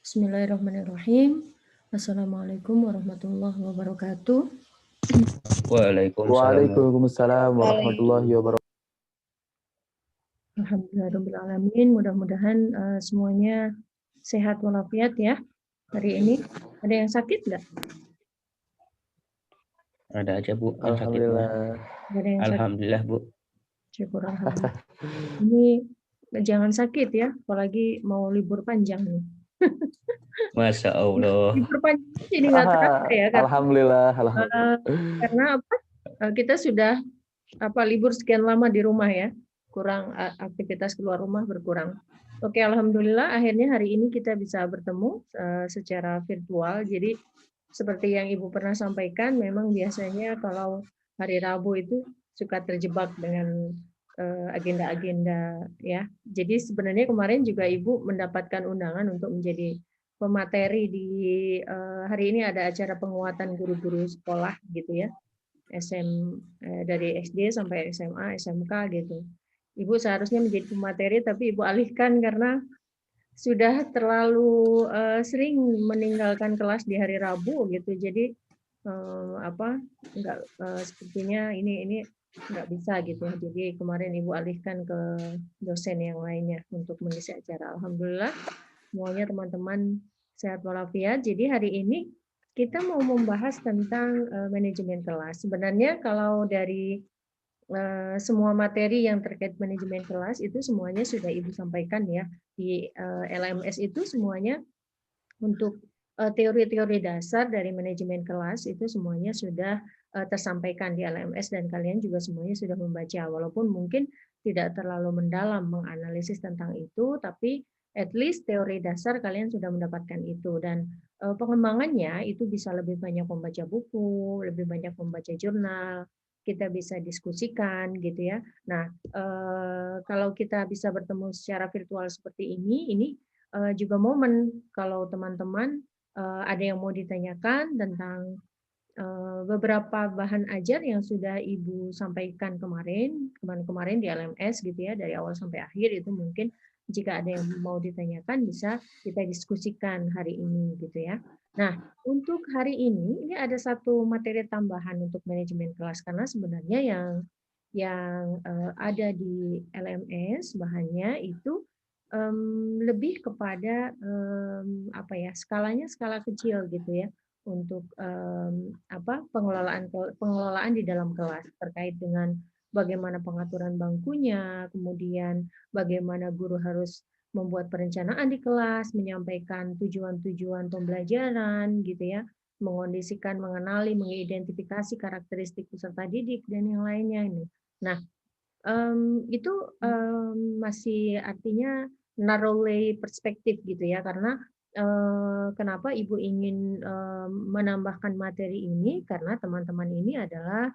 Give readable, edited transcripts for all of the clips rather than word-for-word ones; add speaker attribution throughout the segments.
Speaker 1: Bismillahirrahmanirrahim. Assalamualaikum warahmatullahi wabarakatuh.
Speaker 2: Waalaikumsalam.
Speaker 3: Waalaikumsalam warahmatullahi wabarakatuh.
Speaker 1: Alhamdulillahirrahmanirrahim. Mudah-mudahan semuanya sehat walafiat ya. Hari ini ada yang sakit nggak?
Speaker 2: Ada aja Bu yang sakit.
Speaker 3: Alhamdulillah.
Speaker 1: Ada yang sakit?
Speaker 2: Alhamdulillah Bu.
Speaker 1: Syukur alhamdulillah. Ini jangan sakit ya, apalagi mau libur panjang nih.
Speaker 2: Masya Allah.
Speaker 1: Libur panjang jadi nggak terasa ya kan?
Speaker 3: Alhamdulillah.
Speaker 1: Karena apa? Kita sudah libur sekian lama di rumah ya, kurang aktivitas keluar rumah berkurang. Oke, alhamdulillah akhirnya hari ini kita bisa bertemu secara virtual. Jadi seperti yang Ibu pernah sampaikan, memang biasanya kalau hari Rabu itu suka terjebak dengan agenda-agenda ya. Jadi sebenarnya kemarin juga Ibu mendapatkan undangan untuk menjadi pemateri di hari ini ada acara penguatan guru-guru sekolah gitu ya. Dari SD sampai SMA, SMK gitu. Ibu seharusnya menjadi pemateri tapi Ibu alihkan karena sudah terlalu sering meninggalkan kelas di hari Rabu gitu. Jadi sepertinya ini nggak bisa gitu. Jadi kemarin Ibu alihkan ke dosen yang lainnya untuk mengisi acara. Alhamdulillah semuanya teman-teman sehat walafiat. Jadi hari ini kita mau membahas tentang manajemen kelas. Sebenarnya kalau dari semua materi yang terkait manajemen kelas itu semuanya sudah Ibu sampaikan ya. Di LMS itu semuanya untuk teori-teori dasar dari manajemen kelas itu semuanya sudah tersampaikan di LMS dan kalian juga semuanya sudah membaca. Walaupun mungkin tidak terlalu mendalam menganalisis tentang itu, tapi at least teori dasar kalian sudah mendapatkan itu. Dan pengembangannya itu bisa lebih banyak membaca buku, lebih banyak membaca jurnal, kita bisa diskusikan gitu ya. Nah, kalau kita bisa bertemu secara virtual seperti ini juga momen kalau teman-teman ada yang mau ditanyakan tentang beberapa bahan ajar yang sudah Ibu sampaikan kemarin di LMS gitu ya, dari awal sampai akhir itu mungkin jika ada yang mau ditanyakan bisa kita diskusikan hari ini gitu ya. Nah, untuk hari ini ada satu materi tambahan untuk manajemen kelas karena sebenarnya yang ada di LMS bahannya itu lebih kepada skalanya skala kecil gitu ya untuk pengelolaan di dalam kelas terkait dengan bagaimana pengaturan bangkunya, kemudian bagaimana guru harus membuat perencanaan di kelas, menyampaikan tujuan-tujuan pembelajaran gitu ya, mengondisikan, mengenali, mengidentifikasi karakteristik peserta didik dan yang lainnya ini. Nah, itu masih artinya narrowly perspektif gitu ya, karena kenapa Ibu ingin menambahkan materi ini karena teman-teman ini adalah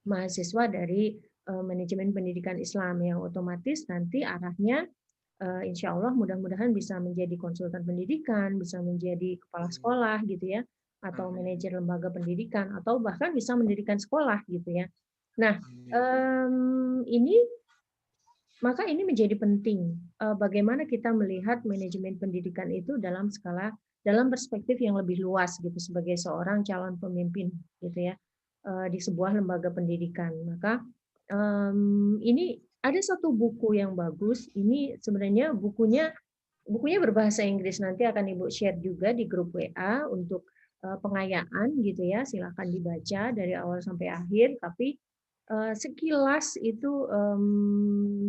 Speaker 1: mahasiswa dari manajemen pendidikan Islam yang otomatis nanti arahnya insya Allah mudah-mudahan bisa menjadi konsultan pendidikan, bisa menjadi kepala sekolah gitu ya, atau manajer lembaga pendidikan, atau bahkan bisa mendirikan sekolah gitu ya. Nah, maka ini menjadi penting bagaimana kita melihat manajemen pendidikan itu dalam perspektif yang lebih luas gitu sebagai seorang calon pemimpin gitu ya di sebuah lembaga pendidikan. Maka ini ada satu buku yang bagus. Ini sebenarnya bukunya berbahasa Inggris, nanti akan Ibu share juga di grup WA untuk pengayaan gitu ya. Silakan dibaca dari awal sampai akhir, tapi sekilas itu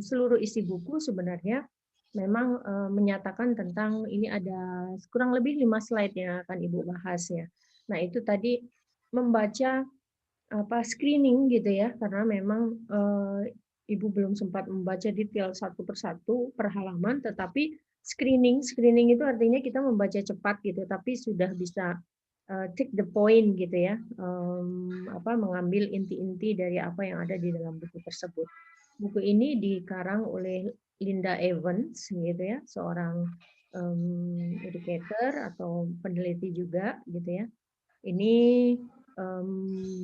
Speaker 1: seluruh isi buku sebenarnya memang menyatakan tentang ini ada kurang lebih 5 slide yang akan Ibu bahas ya. Nah, itu tadi membaca screening gitu ya, karena memang Ibu belum sempat membaca detail satu persatu per halaman, tetapi screening itu artinya kita membaca cepat gitu, tapi sudah bisa take the point gitu ya, mengambil inti-inti dari apa yang ada di dalam buku tersebut. Buku ini dikarang oleh Linda Evans gitu ya, seorang educator atau peneliti juga gitu ya. Ini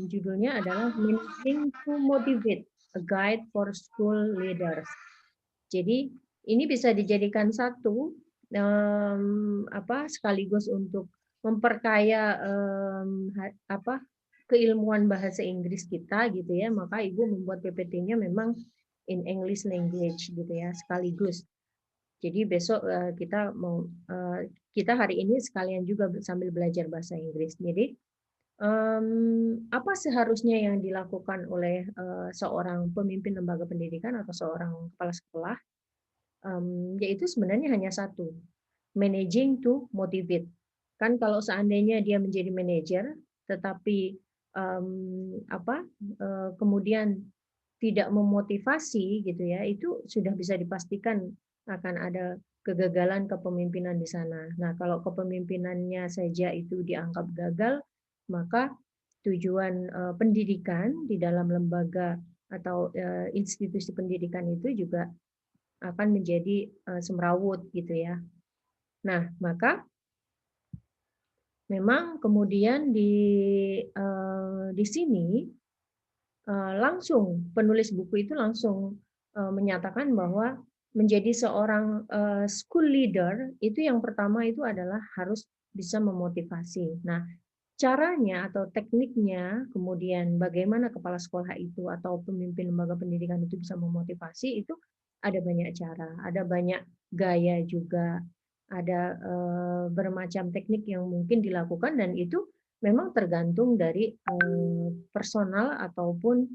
Speaker 1: judulnya adalah Managing to Motivate, a Guide for School Leaders. Jadi ini bisa dijadikan satu sekaligus untuk memperkaya keilmuan bahasa Inggris kita gitu ya, maka Ibu membuat PPT-nya memang in English language gitu ya, sekaligus. Jadi besok kita hari ini sekalian juga sambil belajar bahasa Inggris. Jadi apa seharusnya yang dilakukan oleh seorang pemimpin lembaga pendidikan atau seorang kepala sekolah? Yaitu sebenarnya hanya satu, managing to motivate. Kan kalau seandainya dia menjadi manajer, tetapi kemudian tidak memotivasi gitu ya, itu sudah bisa dipastikan akan ada kegagalan kepemimpinan di sana. Nah, kalau kepemimpinannya saja itu dianggap gagal, maka tujuan pendidikan di dalam lembaga atau institusi pendidikan itu juga akan menjadi semrawut gitu ya. Nah, maka memang kemudian di sini langsung penulis buku itu langsung menyatakan bahwa menjadi seorang school leader itu yang pertama itu adalah harus bisa memotivasi. Nah, caranya atau tekniknya, kemudian bagaimana kepala sekolah itu atau pemimpin lembaga pendidikan itu bisa memotivasi itu ada banyak cara, ada banyak gaya juga, ada bermacam teknik yang mungkin dilakukan dan itu memang tergantung dari personal ataupun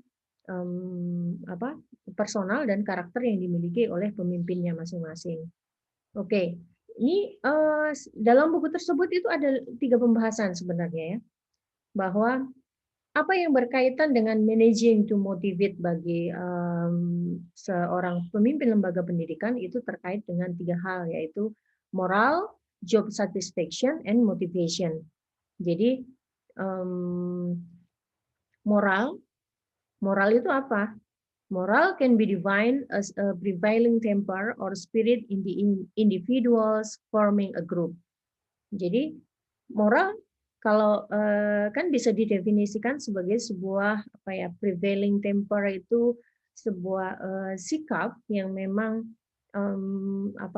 Speaker 1: personal dan karakter yang dimiliki oleh pemimpinnya masing-masing. Oke, ini dalam buku tersebut itu ada 3 pembahasan sebenarnya ya, bahwa apa yang berkaitan dengan managing to motivate bagi seorang pemimpin lembaga pendidikan itu terkait dengan 3 hal, yaitu moral, job satisfaction, and motivation. Jadi moral itu apa? Moral can be defined as a prevailing temper or spirit in the individuals forming a group. Jadi moral kalau kan bisa didefinisikan sebagai sebuah prevailing temper itu sebuah sikap yang memang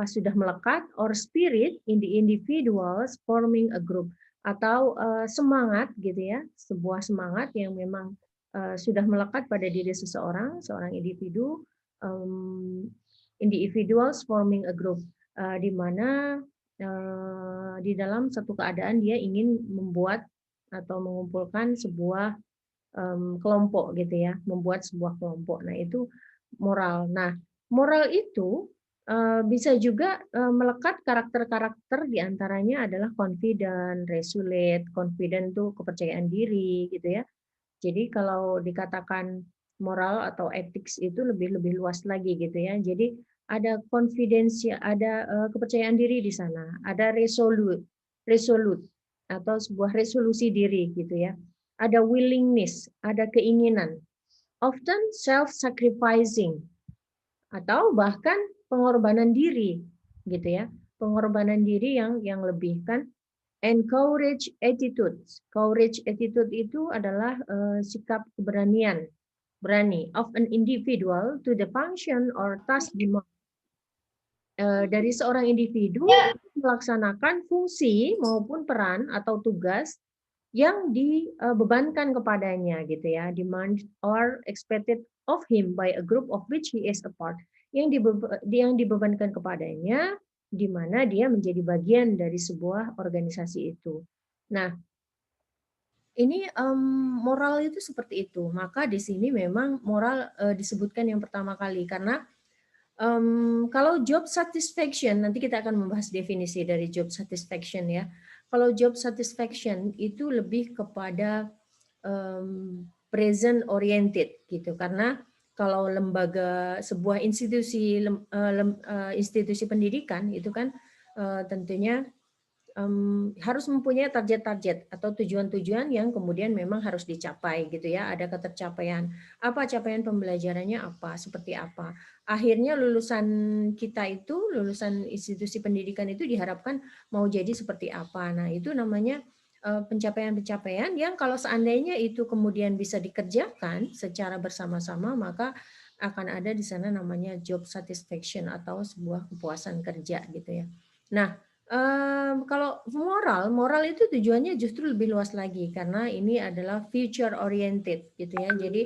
Speaker 1: sudah melekat, or spirit in the individuals forming a group, atau semangat gitu ya, sebuah semangat yang memang sudah melekat pada diri seorang individu, individuals forming a group, di mana di dalam satu keadaan dia ingin membuat atau mengumpulkan sebuah kelompok gitu ya, membuat sebuah kelompok. Nah, itu moral. Nah, moral itu bisa juga melekat karakter-karakter, diantaranya adalah confident, resolute. Confident itu kepercayaan diri gitu ya. Jadi kalau dikatakan moral atau ethics itu lebih luas lagi gitu ya. Jadi ada confidence, ada kepercayaan diri di sana, ada resolute atau sebuah resolusi diri gitu ya. Ada willingness, ada keinginan. Often self-sacrificing atau bahkan pengorbanan diri gitu ya. Pengorbanan diri yang lebih kan. And courage attitude. Courage attitude itu adalah sikap keberanian, berani of an individual to the function or task demand. Dari seorang individu melaksanakan fungsi maupun peran atau tugas yang dibebankan kepadanya gitu ya, demand or expected of him by a group of which he is a part, yang dibebankan kepadanya di mana dia menjadi bagian dari sebuah organisasi itu. Nah, ini moral itu seperti itu. Maka di sini memang moral disebutkan yang pertama kali karena kalau job satisfaction, nanti kita akan membahas definisi dari job satisfaction ya. Kalau job satisfaction itu lebih kepada present oriented gitu, karena kalau lembaga sebuah institusi institusi pendidikan itu kan tentunya harus mempunyai target-target atau tujuan-tujuan yang kemudian memang harus dicapai gitu ya, ada ketercapaian. Apa capaian pembelajarannya apa, seperti apa. Akhirnya lulusan kita itu, lulusan institusi pendidikan itu diharapkan mau jadi seperti apa. Nah, itu namanya pencapaian-pencapaian yang kalau seandainya itu kemudian bisa dikerjakan secara bersama-sama, maka akan ada di sana namanya job satisfaction atau sebuah kepuasan kerja gitu ya. Nah, kalau moral itu tujuannya justru lebih luas lagi karena ini adalah future oriented gitu ya. Jadi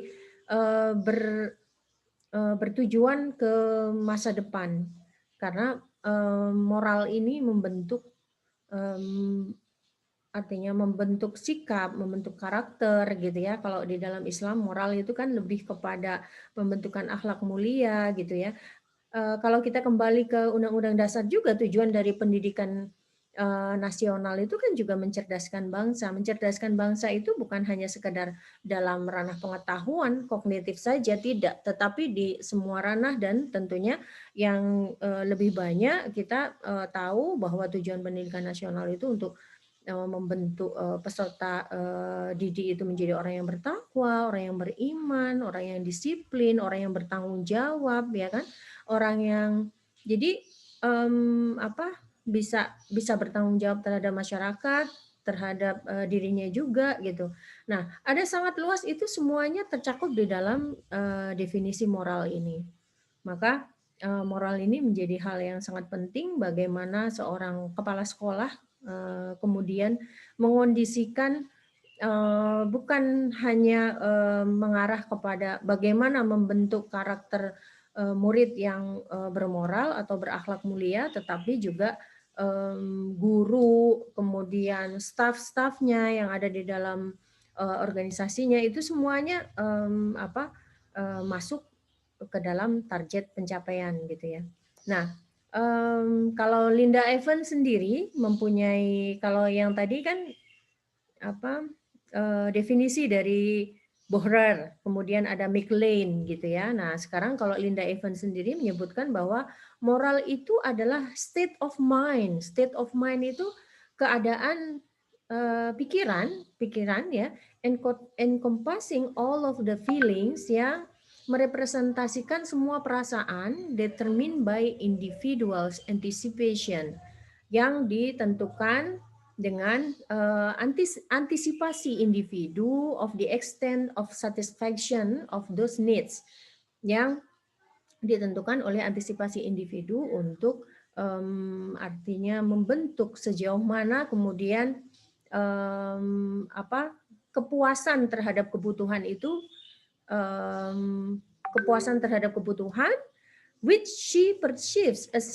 Speaker 1: bertujuan ke masa depan karena moral ini membentuk artinya membentuk sikap, membentuk karakter gitu ya. Kalau di dalam Islam moral itu kan lebih kepada pembentukan akhlak mulia gitu ya. Kalau kita kembali ke Undang-Undang Dasar juga tujuan dari pendidikan nasional itu kan juga mencerdaskan bangsa. Mencerdaskan bangsa itu bukan hanya sekedar dalam ranah pengetahuan kognitif saja, tidak, tetapi di semua ranah dan tentunya yang lebih banyak kita tahu bahwa tujuan pendidikan nasional itu untuk membentuk peserta didik itu menjadi orang yang bertakwa, orang yang beriman, orang yang disiplin, orang yang bertanggung jawab, ya kan? Orang yang jadi bisa bertanggung jawab terhadap masyarakat, terhadap dirinya juga gitu. Nah, ada sangat luas itu semuanya tercakup di dalam definisi moral ini. Maka moral ini menjadi hal yang sangat penting bagaimana seorang kepala sekolah kemudian mengondisikan bukan hanya mengarah kepada bagaimana membentuk karakter murid yang bermoral atau berakhlak mulia, tetapi juga guru, kemudian staf-stafnya yang ada di dalam organisasinya itu semuanya masuk ke dalam target pencapaian gitu ya. Nah, kalau Linda Evans sendiri mempunyai, kalau yang tadi kan definisi dari Bohrer, kemudian ada McLean gitu ya. Nah, sekarang kalau Linda Evans sendiri menyebutkan bahwa moral itu adalah state of mind. State of mind itu keadaan pikiran ya, encompassing all of the feelings yang merepresentasikan semua perasaan determined by individuals anticipation yang ditentukan dengan antisipasi individu of the extent of satisfaction of those needs yang ditentukan oleh antisipasi individu untuk artinya membentuk sejauh mana kemudian kepuasan terhadap kebutuhan itu which she perceives as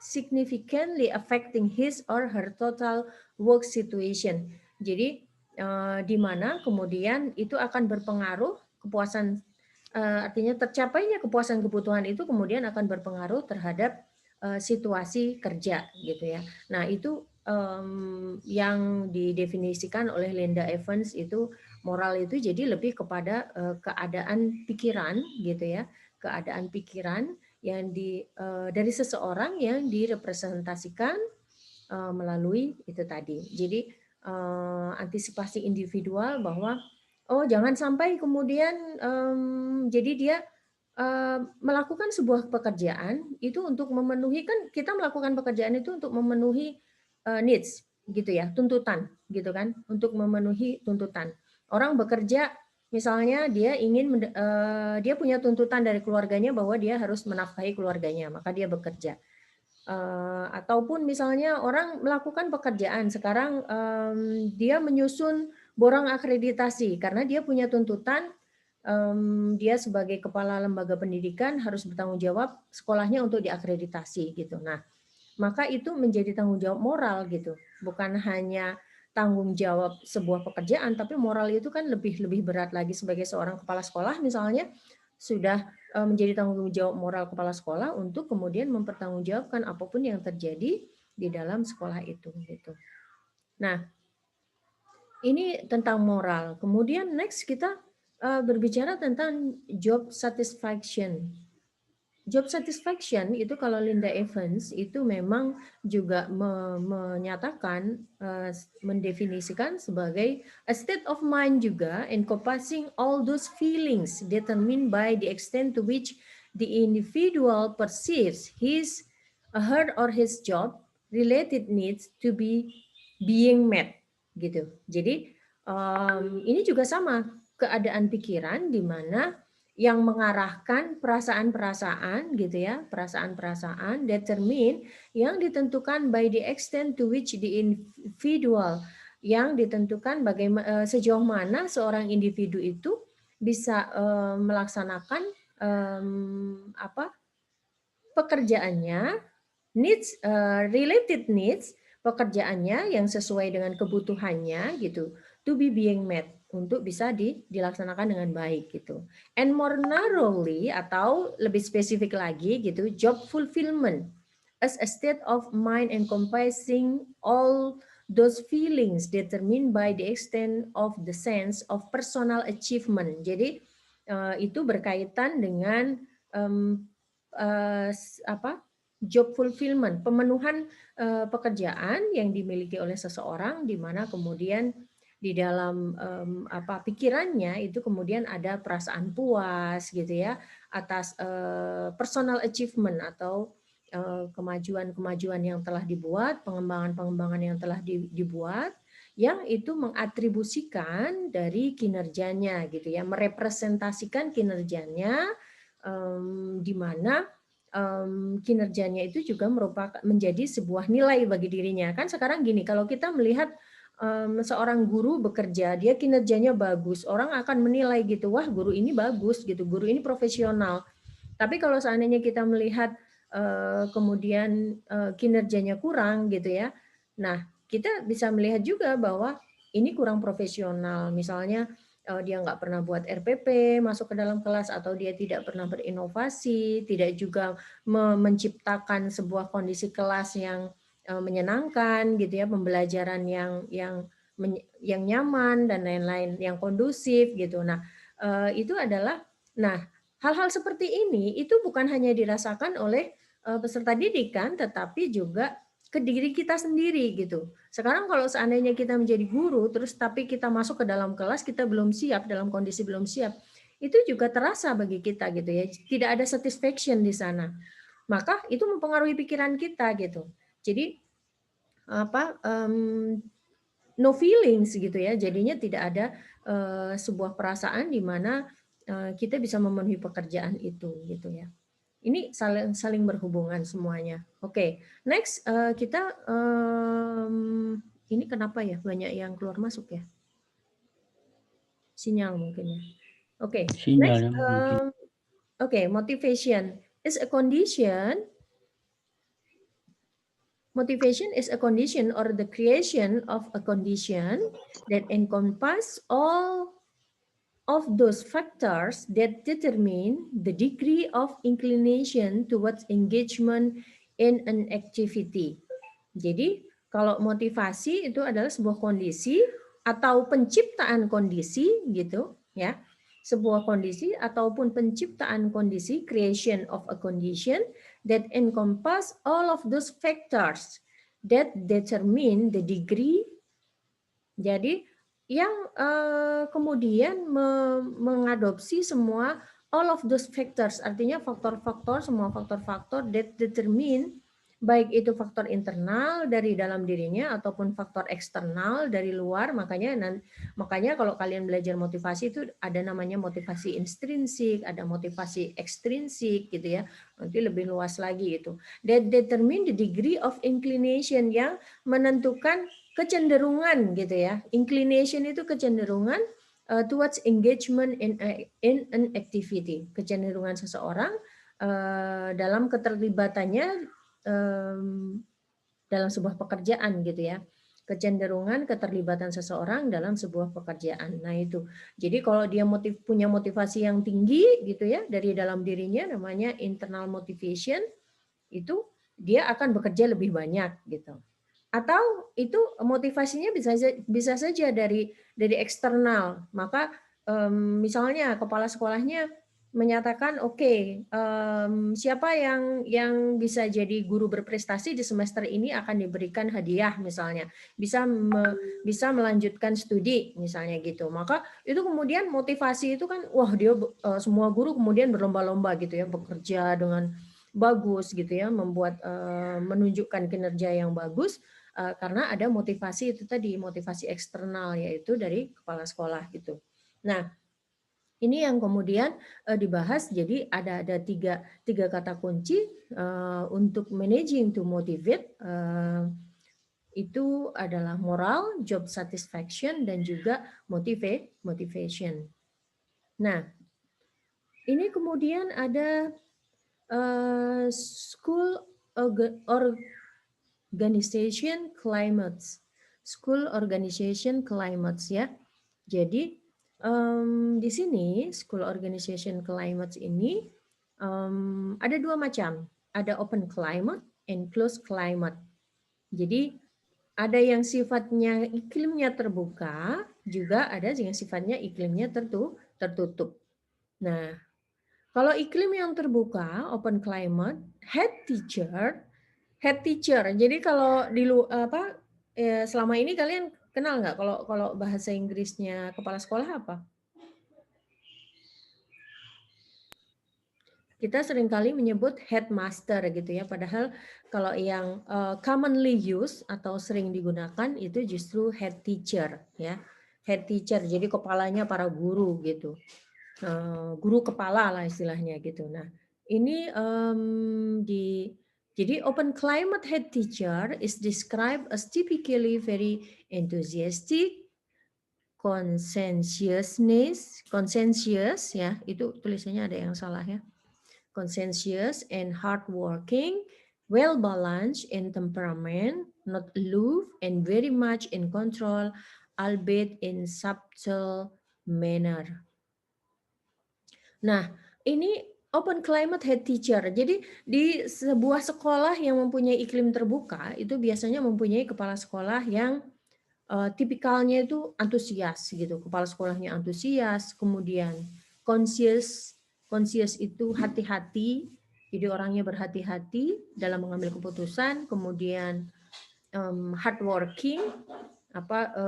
Speaker 1: significantly affecting his or her total work situation. Jadi di mana kemudian itu akan berpengaruh kepuasan artinya tercapainya kepuasan kebutuhan itu kemudian akan berpengaruh terhadap situasi kerja gitu ya. Nah, itu yang didefinisikan oleh Linda Evans itu moral itu jadi lebih kepada keadaan pikiran gitu ya. Keadaan pikiran yang dari seseorang yang direpresentasikan melalui itu tadi. Jadi antisipasi individual bahwa jangan sampai kemudian jadi dia melakukan sebuah pekerjaan itu untuk memenuhi, kan kita melakukan pekerjaan itu untuk memenuhi needs gitu ya, tuntutan gitu kan, untuk memenuhi tuntutan. Orang bekerja misalnya dia ingin dia punya tuntutan dari keluarganya bahwa dia harus menafkahi keluarganya, maka dia bekerja. Ataupun misalnya orang melakukan pekerjaan sekarang dia menyusun borang akreditasi karena dia punya tuntutan dia sebagai kepala lembaga pendidikan harus bertanggung jawab sekolahnya untuk diakreditasi gitu. Nah, maka itu menjadi tanggung jawab moral gitu, bukan hanya tanggung jawab sebuah pekerjaan, tapi moral itu kan lebih berat lagi. Sebagai seorang kepala sekolah misalnya sudah menjadi tanggung jawab moral kepala sekolah untuk kemudian mempertanggungjawabkan apapun yang terjadi di dalam sekolah itu gitu. Nah, ini tentang moral. Kemudian next kita berbicara tentang job satisfaction. Job satisfaction itu kalau Linda Evans itu memang juga menyatakan, mendefinisikan sebagai a state of mind juga encompassing all those feelings determined by the extent to which the individual perceives his, her or his job related needs to be being met gitu. Jadi ini juga sama keadaan pikiran di mana yang mengarahkan perasaan-perasaan gitu ya, perasaan-perasaan determine yang ditentukan by the extent to which the individual, yang ditentukan bagaimana sejauh mana seorang individu itu bisa melaksanakan pekerjaannya, needs, related needs, pekerjaannya yang sesuai dengan kebutuhannya gitu, to be being met, untuk bisa dilaksanakan dengan baik gitu. And more narrowly, atau lebih spesifik lagi gitu, job fulfillment as a state of mind encompassing all those feelings determined by the extent of the sense of personal achievement. Jadi itu berkaitan dengan job fulfillment, pemenuhan pekerjaan yang dimiliki oleh seseorang, di mana kemudian di dalam pikirannya itu kemudian ada perasaan puas gitu ya atas personal achievement atau kemajuan-kemajuan yang telah dibuat, pengembangan-pengembangan yang telah dibuat, yang itu mengatribusikan dari kinerjanya gitu ya, merepresentasikan kinerjanya, di mana kinerjanya itu juga merupakan menjadi sebuah nilai bagi dirinya. Kan sekarang gini, kalau kita melihat seorang guru bekerja, dia kinerjanya bagus, orang akan menilai gitu, wah guru ini bagus gitu, guru ini profesional. Tapi kalau seandainya kita melihat kemudian kinerjanya kurang gitu ya, nah kita bisa melihat juga bahwa ini kurang profesional. Misalnya dia nggak pernah buat RPP masuk ke dalam kelas, atau dia tidak pernah berinovasi, tidak juga menciptakan sebuah kondisi kelas yang menyenangkan gitu ya, pembelajaran yang nyaman dan lain-lain, yang kondusif gitu. Nah itu adalah, nah hal-hal seperti ini itu bukan hanya dirasakan oleh peserta didik kan, tetapi juga ke diri kita sendiri gitu. Sekarang kalau seandainya kita menjadi guru, terus tapi kita masuk ke dalam kelas, kita belum siap, dalam kondisi belum siap, itu juga terasa bagi kita gitu ya. Tidak ada satisfaction di sana. Maka itu mempengaruhi pikiran kita gitu. Jadi no feelings gitu ya. Jadinya tidak ada sebuah perasaan di mana kita bisa memenuhi pekerjaan itu gitu ya. Ini saling berhubungan semuanya. Oke, next kita ini kenapa ya banyak yang keluar masuk ya? Sinyal mungkin ya. Oke, next
Speaker 2: Sinyalnya mungkin.
Speaker 1: motivation is a condition. Motivation is a condition or the creation of a condition that encompass all of those factors that determine the degree of inclination towards engagement in an activity. Jadi, kalau motivasi itu adalah sebuah kondisi atau penciptaan kondisi gitu, ya. Sebuah kondisi ataupun penciptaan kondisi, creation of a condition that encompass all of those factors that determine the degree. Jadi yang kemudian mengadopsi semua all of those factors, artinya faktor-faktor, semua faktor-faktor that determine, baik itu faktor internal dari dalam dirinya ataupun faktor eksternal dari luar. Makanya kalau kalian belajar motivasi itu ada namanya motivasi intrinsik, ada motivasi ekstrinsik gitu ya. Nanti lebih luas lagi itu. That determine the degree of inclination, yang menentukan kecenderungan gitu ya. Inclination itu kecenderungan towards engagement in an activity, kecenderungan seseorang dalam keterlibatannya dalam sebuah pekerjaan gitu ya. Kecenderungan keterlibatan seseorang dalam sebuah pekerjaan. Nah itu. Jadi kalau dia punya motivasi yang tinggi gitu ya dari dalam dirinya, namanya internal motivation, itu dia akan bekerja lebih banyak gitu. Atau itu motivasinya bisa saja dari eksternal. Maka misalnya kepala sekolahnya menyatakan siapa yang bisa jadi guru berprestasi di semester ini akan diberikan hadiah misalnya, bisa melanjutkan studi misalnya gitu. Maka itu kemudian motivasi itu kan, wah dia semua guru kemudian berlomba-lomba gitu ya, bekerja dengan bagus gitu ya, menunjukkan kinerja yang bagus karena ada motivasi itu tadi, motivasi eksternal, yaitu dari kepala sekolah gitu. Nah, Ini yang kemudian dibahas, jadi ada tiga kata kunci untuk managing to motivate, itu adalah moral, job satisfaction, dan juga motivation. Nah, ini kemudian ada school organization climates, school organization climates ya. Jadi di sini school organization climates ini ada dua macam, ada open climate and closed climate. Jadi ada yang sifatnya iklimnya terbuka, juga ada yang sifatnya iklimnya tertutup. Nah, kalau iklim yang terbuka, open climate, head teacher. Jadi kalau di selama ini kalian kenal nggak kalau bahasa Inggrisnya kepala sekolah apa? Kita seringkali menyebut headmaster gitu ya, padahal kalau yang commonly used atau sering digunakan itu justru head teacher ya. Head teacher, jadi kepalanya para guru gitu. Guru kepala lah istilahnya gitu. Nah, ini jadi open climate head teacher is described as typically very enthusiastic, conscientious ya, itu tulisannya ada yang salah ya. Conscientious and hardworking, well balanced in temperament, not aloof and very much in control, albeit in subtle manner. Nah, ini open climate head teacher. Jadi di sebuah sekolah yang mempunyai iklim terbuka itu biasanya mempunyai kepala sekolah yang tipikalnya itu antusias gitu. Kepala sekolahnya antusias, kemudian conscious itu hati-hati. Jadi orangnya berhati-hati dalam mengambil keputusan, kemudian hardworking,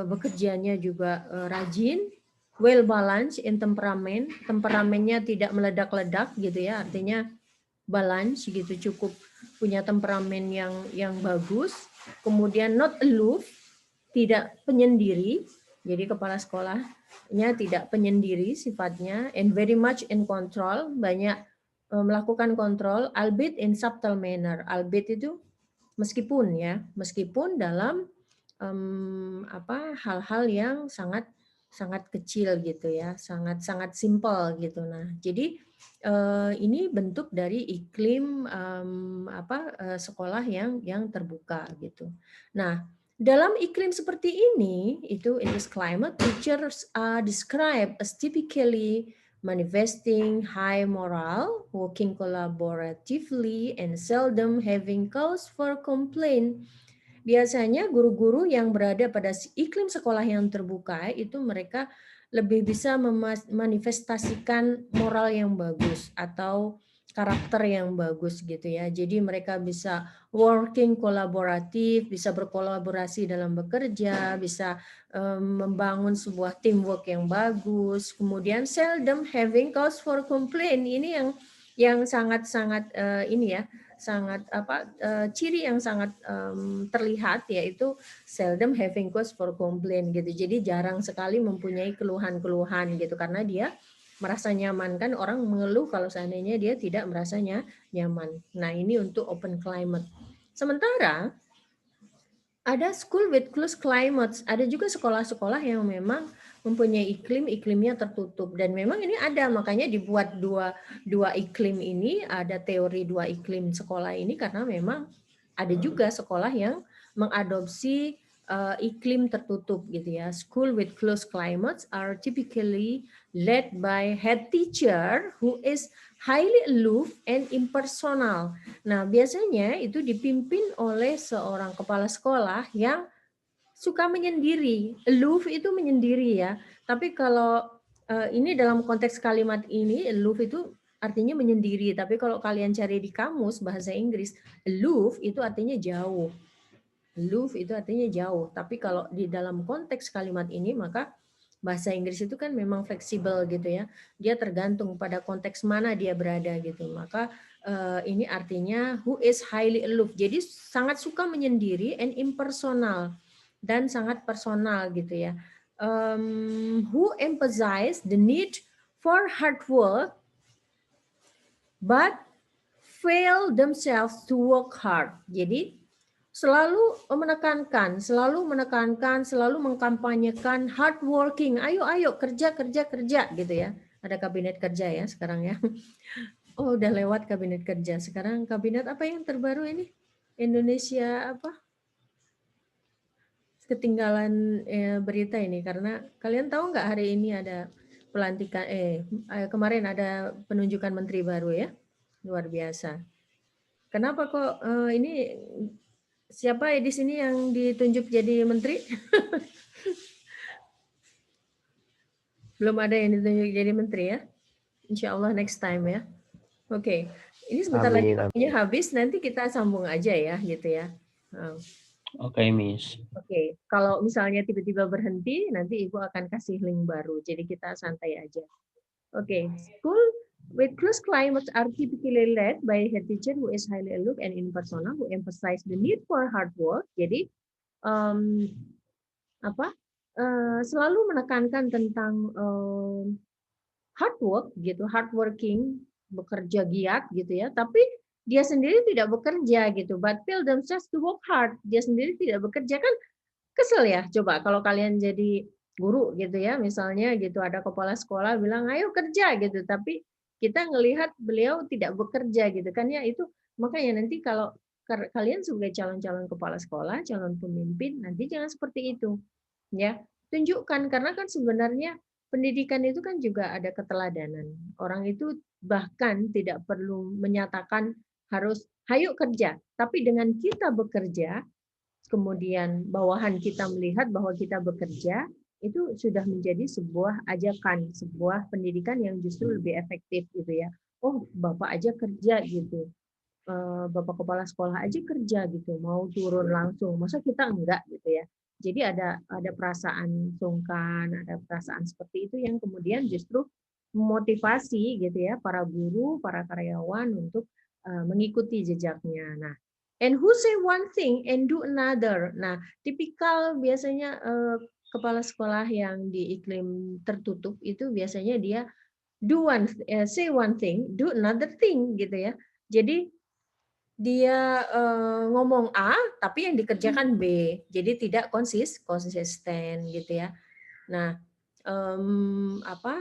Speaker 1: bekerjanya juga rajin, well balanced in temperament, temperamennya tidak meledak-ledak gitu ya, artinya balance gitu, cukup punya temperamen yang bagus, kemudian not aloof, tidak penyendiri, jadi kepala sekolahnya tidak penyendiri sifatnya, and very much in control, banyak melakukan kontrol, albeit in subtle manner, albeit itu meskipun dalam hal-hal yang sangat kecil gitu ya, sangat simple gitu. Nah, jadi ini bentuk dari iklim sekolah yang terbuka gitu. Nah, dalam iklim seperti ini, itu in this climate, teachers are described as typically manifesting high moral, working collaboratively, and seldom having cause for complaint. Biasanya guru-guru yang berada pada iklim sekolah yang terbuka itu mereka lebih bisa memanifestasikan moral yang bagus atau karakter yang bagus gitu ya. Jadi mereka bisa working kolaboratif, bisa berkolaborasi dalam bekerja, bisa membangun sebuah teamwork yang bagus. Kemudian seldom having cause for complaint. Ini yang sangat-sangat ini ya, sangat ciri yang sangat terlihat, yaitu seldom having cause for complaint gitu. Jadi jarang sekali mempunyai keluhan-keluhan gitu, karena dia merasa nyaman. Kan orang mengeluh kalau seandainya dia tidak merasa nyaman. Nah, ini untuk open climate. Sementara ada school with closed climates, ada juga sekolah-sekolah yang memang mempunyai iklimnya tertutup, dan memang ini ada, makanya dibuat dua iklim ini, ada teori dua iklim sekolah ini karena memang ada juga sekolah yang mengadopsi iklim tertutup gitu ya. School with closed climates are typically led by head teacher who is highly aloof and impersonal. Nah, biasanya itu dipimpin oleh seorang kepala sekolah yang suka menyendiri. Aloof itu menyendiri ya. Tapi kalau ini dalam konteks kalimat ini, aloof itu artinya menyendiri. Tapi kalau kalian cari di kamus bahasa Inggris, aloof itu artinya jauh. Aloof itu artinya jauh. Tapi kalau di dalam konteks kalimat ini, maka bahasa Inggris itu kan memang fleksibel gitu ya. Dia tergantung pada konteks mana dia berada gitu. Maka ini artinya who is highly aloof. Jadi sangat suka menyendiri and impersonal, dan sangat personal gitu ya. Who emphasize the need for hard work, but fail themselves to work hard. Jadi selalu menekankan, selalu mengkampanyekan hard working. Ayo kerja gitu ya. Ada kabinet kerja ya sekarang ya. Oh, udah lewat kabinet kerja. Sekarang kabinet apa yang terbaru ini? Indonesia apa? Ketinggalan berita ini karena kalian tahu nggak hari ini ada pelantikan kemarin ada penunjukan menteri baru ya. Luar biasa. Kenapa kok ini siapa di sini yang ditunjuk jadi menteri? Belum ada yang ditunjuk jadi menteri ya? Insya Allah next time ya. Oke, ini sebentar lagi waktunya habis, nanti kita sambung aja ya, gitu ya.
Speaker 2: Oke, Miss.
Speaker 1: Oke, kalau misalnya tiba-tiba berhenti, nanti Ibu akan kasih link baru. Jadi kita santai aja. Oke, school with close climates are typically led by a head teacher who is highly aloof and impersonal, who emphasize the need for hard work. Jadi selalu menekankan tentang hard work gitu, hard working, bekerja giat gitu ya, tapi dia sendiri tidak bekerja gitu, but feel themselves to work hard. Dia sendiri tidak bekerja, kan kesel ya. Coba kalau kalian jadi guru gitu ya, misalnya gitu ada kepala sekolah bilang ayo kerja gitu, tapi kita ngelihat beliau tidak bekerja gitu kan ya, itu makanya nanti kalau kalian sebagai calon-calon kepala sekolah, calon pemimpin, nanti jangan seperti itu ya. Tunjukkan, karena kan sebenarnya pendidikan itu kan juga ada keteladanan. Orang itu bahkan tidak perlu menyatakan harus hayu kerja, tapi dengan kita bekerja, kemudian bawahan kita melihat bahwa kita bekerja, itu sudah menjadi sebuah ajakan, sebuah pendidikan yang justru lebih efektif gitu ya. Oh, Bapak aja kerja gitu. Bapak kepala sekolah aja kerja gitu, mau turun langsung, masa kita enggak gitu ya. Jadi ada perasaan sungkan, ada perasaan seperti itu yang kemudian justru memotivasi gitu ya para guru, para karyawan untuk mengikuti jejaknya. Nah, and who say one thing and do another. Nah, tipikal biasanya kepala sekolah yang di iklim tertutup itu biasanya dia say one thing, do another thing gitu ya. Jadi dia ngomong A tapi yang dikerjakan B, jadi tidak konsisten gitu ya. Nah,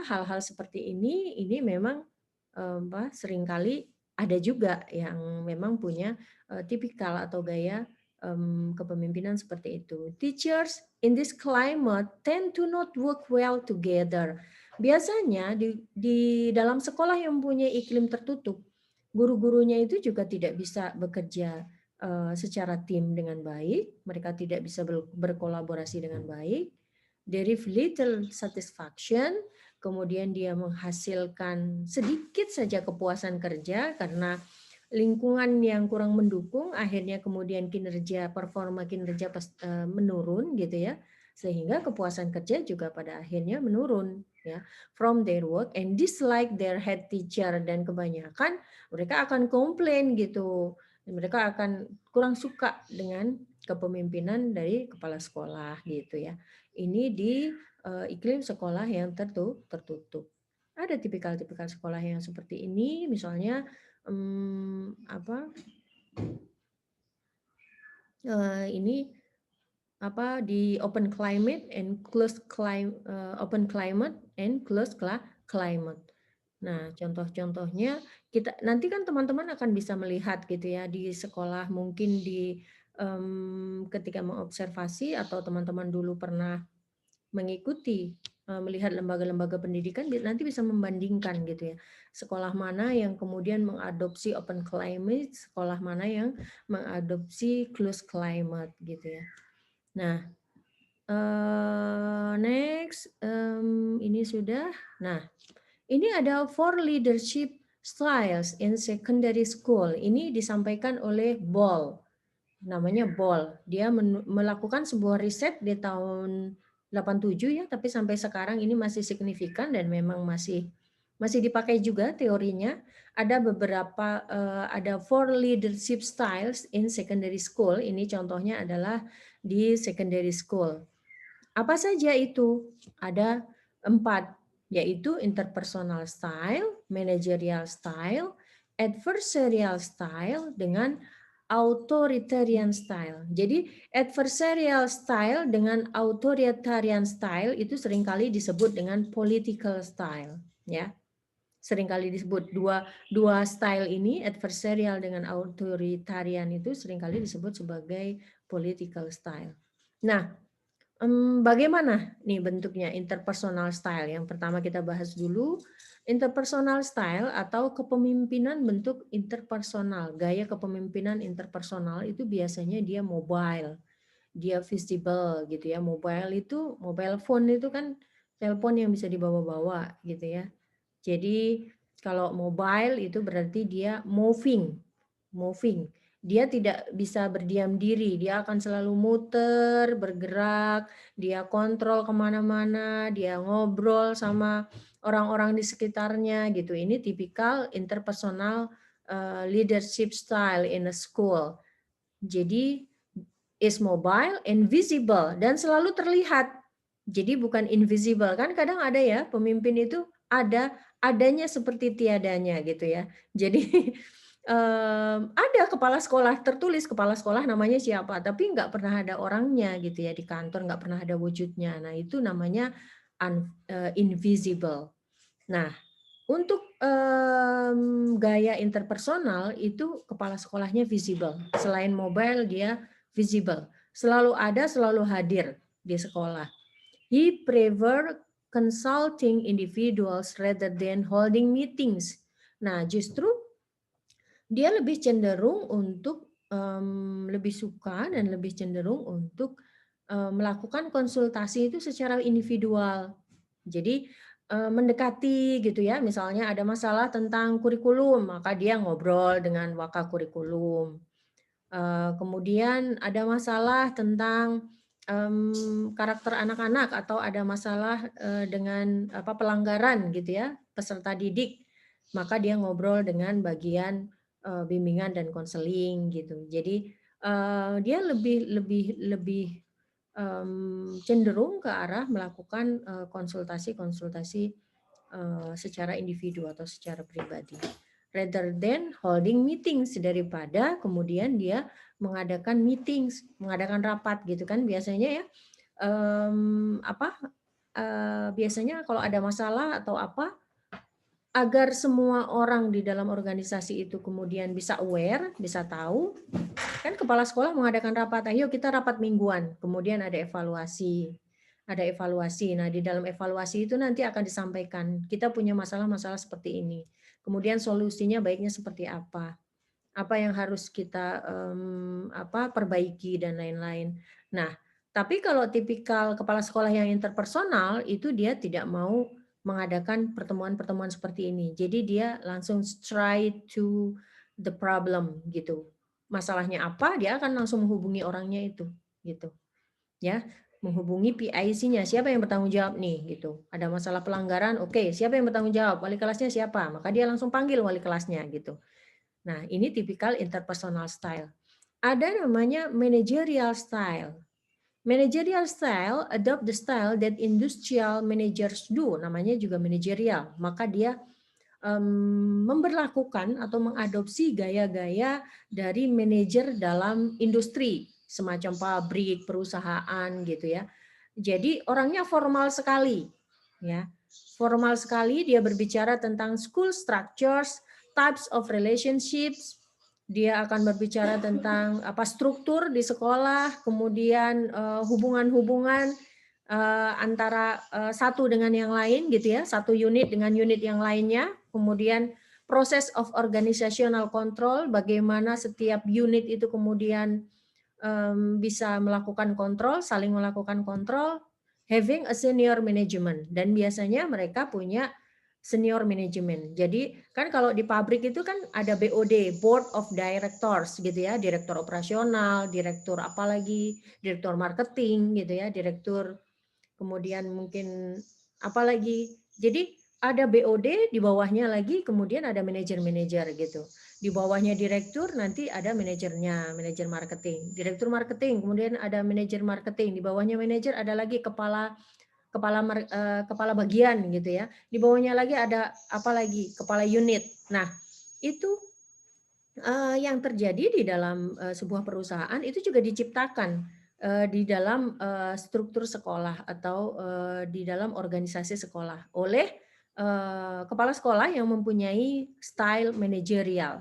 Speaker 1: hal-hal seperti ini memang seringkali ada juga yang memang punya tipikal atau gaya kepemimpinan seperti itu. Teachers in this climate tend to not work well together. Biasanya di dalam sekolah yang punya iklim tertutup, guru-gurunya itu juga tidak bisa bekerja secara tim dengan baik, mereka tidak bisa berkolaborasi dengan baik, derive little satisfaction, kemudian dia menghasilkan sedikit saja kepuasan kerja karena lingkungan yang kurang mendukung, akhirnya kemudian performa kinerja menurun gitu ya, sehingga kepuasan kerja juga pada akhirnya menurun ya, from their work and dislike their head teacher, dan kebanyakan mereka akan komplain gitu, mereka akan kurang suka dengan kepemimpinan dari kepala sekolah gitu ya. Ini di iklim sekolah yang tertutup. Ada tipikal-tipikal sekolah yang seperti ini, misalnya di open climate and closed climate, open climate and closed climate. Nah, contoh-contohnya kita nanti kan teman-teman akan bisa melihat gitu ya di sekolah, mungkin ketika mengobservasi atau teman-teman dulu pernah mengikuti melihat lembaga-lembaga pendidikan, nanti bisa membandingkan gitu ya. Sekolah mana yang kemudian mengadopsi open climate, sekolah mana yang mengadopsi closed climate gitu ya. Nah, next ini sudah. Nah, ini ada 4 leadership styles in secondary school. Ini disampaikan oleh Ball. Namanya Ball. Dia melakukan sebuah riset di tahun 87 ya, tapi sampai sekarang ini masih signifikan dan memang masih dipakai juga teorinya. Ada beberapa ada 4 leadership styles in secondary school. Ini contohnya adalah di secondary school. Apa saja itu? Ada 4. yaitu interpersonal style, managerial style, adversarial style, dengan authoritarian style. Jadi adversarial style dengan authoritarian style itu seringkali disebut dengan political style, ya. Seringkali disebut dua style ini, adversarial dengan authoritarian, itu seringkali disebut sebagai political style. Nah, bagaimana nih bentuknya interpersonal style? Yang pertama kita bahas dulu interpersonal style atau kepemimpinan bentuk interpersonal. Gaya kepemimpinan interpersonal itu biasanya dia mobile, dia visible gitu ya. Mobile phone itu kan telepon yang bisa dibawa-bawa gitu ya. Jadi kalau mobile itu berarti dia moving. Dia tidak bisa berdiam diri, dia akan selalu muter, bergerak, dia kontrol kemana-mana, dia ngobrol sama orang-orang di sekitarnya gitu. Ini tipikal interpersonal leadership style in a school. Jadi is mobile and visible dan selalu terlihat. Jadi bukan invisible, kan kadang ada ya pemimpin itu adanya seperti tiadanya gitu ya. Jadi ada kepala sekolah, tertulis kepala sekolah namanya siapa, tapi nggak pernah ada orangnya gitu ya di kantor, nggak pernah ada wujudnya. Nah itu namanya invisible. Nah untuk gaya interpersonal itu kepala sekolahnya visible. Selain mobile dia visible. Selalu ada, selalu hadir di sekolah. He prefer consulting individuals rather than holding meetings. Nah, justru dia lebih cenderung untuk lebih suka dan lebih cenderung untuk melakukan konsultasi itu secara individual. Jadi mendekati gitu ya, misalnya ada masalah tentang kurikulum, maka dia ngobrol dengan wakakurikulum. Kemudian ada masalah tentang karakter anak-anak atau ada masalah dengan pelanggaran gitu ya, peserta didik, maka dia ngobrol dengan bagian bimbingan dan konseling gitu. Jadi dia lebih cenderung ke arah melakukan konsultasi-konsultasi secara individu atau secara pribadi, rather than holding meetings, daripada kemudian dia mengadakan meetings, mengadakan rapat gitu kan biasanya ya. Biasanya kalau ada masalah atau apa, agar semua orang di dalam organisasi itu kemudian bisa aware, bisa tahu, kan kepala sekolah mengadakan rapat, ayo kita rapat mingguan, kemudian ada evaluasi. Nah, di dalam evaluasi itu nanti akan disampaikan, kita punya masalah-masalah seperti ini. Kemudian solusinya baiknya seperti apa yang harus kita perbaiki dan lain-lain. Nah, tapi kalau tipikal kepala sekolah yang interpersonal itu dia tidak mau mengadakan pertemuan-pertemuan seperti ini. Jadi dia langsung straight to the problem gitu. Masalahnya apa, dia akan langsung menghubungi orangnya itu gitu. Ya, menghubungi PIC-nya, siapa yang bertanggung jawab nih gitu. Ada masalah pelanggaran, oke, siapa yang bertanggung jawab? Wali kelasnya siapa? Maka dia langsung panggil wali kelasnya gitu. Nah, ini tipikal interpersonal style. Ada namanya managerial style. Managerial style adopt the style that industrial managers do, namanya juga managerial. Maka dia memberlakukan atau mengadopsi gaya-gaya dari manajer dalam industri, semacam pabrik, perusahaan gitu ya. Jadi orangnya formal sekali, ya. Formal sekali, dia berbicara tentang school structures, types of relationships, dia akan berbicara tentang struktur di sekolah, kemudian hubungan-hubungan antara satu dengan yang lain gitu ya, satu unit dengan unit yang lainnya, kemudian proses of organizational control, bagaimana setiap unit itu kemudian bisa melakukan kontrol, saling melakukan kontrol, having a senior management, dan biasanya mereka punya senior management. Jadi kan kalau di pabrik itu kan ada BOD, Board of Directors gitu ya, direktur operasional, direktur apalagi, direktur marketing gitu ya, direktur kemudian mungkin apalagi. Jadi ada BOD, di bawahnya lagi kemudian ada manajer-manajer gitu. Di bawahnya direktur nanti ada manajernya, manajer marketing. Direktur marketing, kemudian ada manajer marketing, di bawahnya manajer ada lagi kepala kepala bagian gitu ya. Di bawahnya lagi ada apa lagi? Kepala unit. Nah, itu yang terjadi di dalam sebuah perusahaan itu juga diciptakan di dalam struktur sekolah atau di dalam organisasi sekolah oleh kepala sekolah yang mempunyai style manajerial.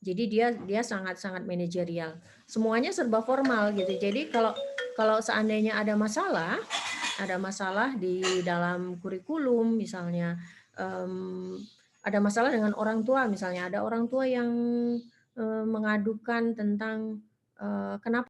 Speaker 1: Jadi dia sangat-sangat manajerial. Semuanya serba formal gitu. Jadi kalau seandainya ada masalah di dalam kurikulum misalnya, ada masalah dengan orang tua misalnya, ada orang tua yang mengadukan tentang kenapa